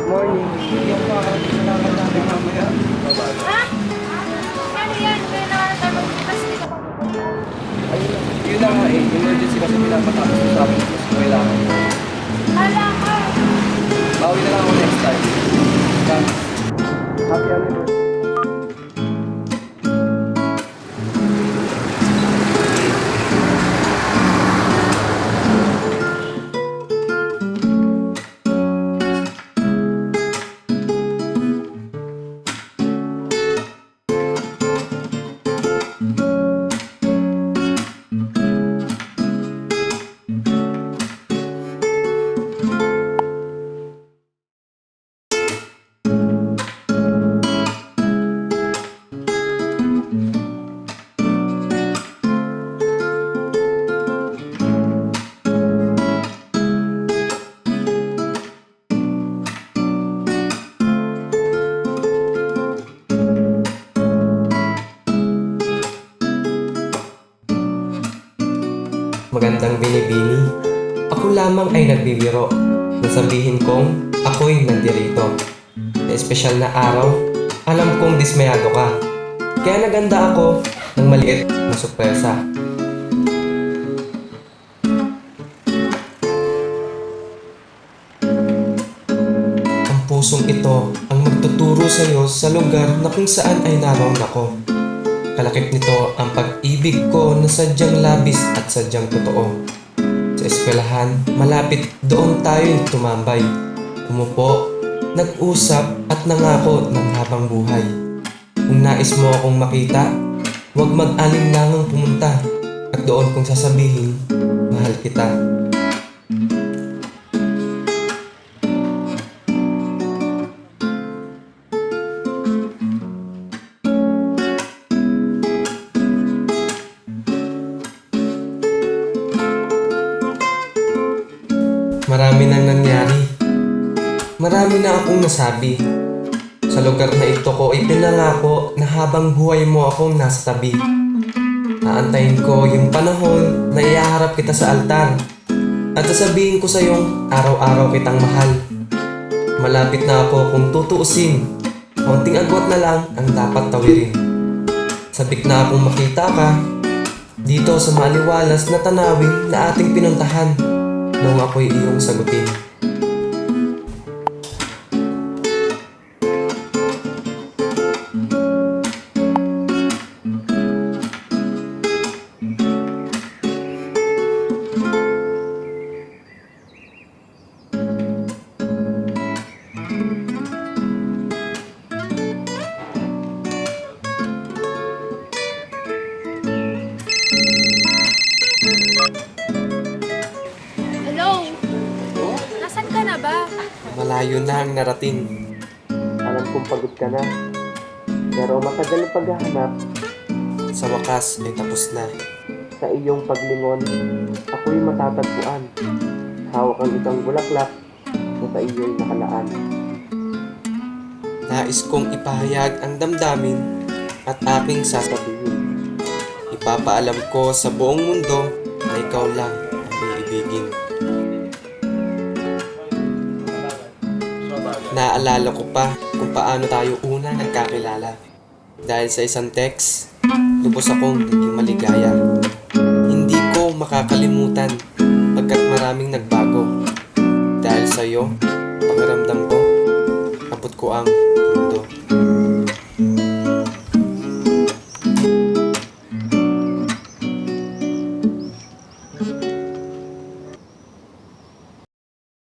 Morning. Yung pakakasalamat natin mamaya. Ha? Ano yan? Kaya naman tayo magbukas dito pa pupunta. Ayun lang. Yun lang nga eh. Emergency kasi pinapatapos ko sa akin. Gusto ko kailangan. Hala ka! Bawi na lang ako next time. Yan. Happy anniversary. Magandang binibini. Ako lamang ay nagbibiro. Nasabihin kong ako'y nandirito. Sa espesyal na araw, alam kong dismayado ka. Kaya naganda ako ng maliit na sorpresa. Ang pusong ito ang magtuturo sa iyo sa lugar na kung saan ay naroon ako. Kalakip nito ang pag-ibig ko na sadyang labis at sadyang totoo. Sa eskwelahan, malapit doon tayo'y tumambay. Umupo, nag-usap at nangako ng habang buhay. Kung nais mo akong makita, huwag mag-alinlangang pumunta. At doon kong sasabihin, mahal kita. Marami nang nangyari. Marami na akong nasabi. Sa lugar na ito ko ipinangako na habang buhay mo akong nasa tabi. Aantayin ko yung panahon na iaharap kita sa altar. At sasabihin ko sa iyong araw-araw kitang mahal. Malapit na ako kung tutuusin. Konting agwat na lang ang dapat tawirin. Sabik na akong makita ka dito sa maliwalas na tanawin na ating pinuntahan. Nung ako'y iyong sagutin. Hello? Nasaan ka na ba? Malayo na ang narating. Alam kong pagod ka na. Pero matagal ang paghahanap Sa wakas ay tapos na. sa iyong paglingon. Ako'y matatagpuan. Hawak ang isang bulaklak na sa iyo'y nakalaan. Nais kong ipahayag ang damdamin at aking sasabihin. Ipapaalam ko sa buong mundo na ikaw lang ang iibigin. Naalala ko pa kung paano tayo una nagkakilala. Dahil sa isang text, lubos akong naging maligaya. Hindi ko makakalimutan pagkat maraming nagbago. Dahil sa'yo, pakiramdam ko, abot ko ang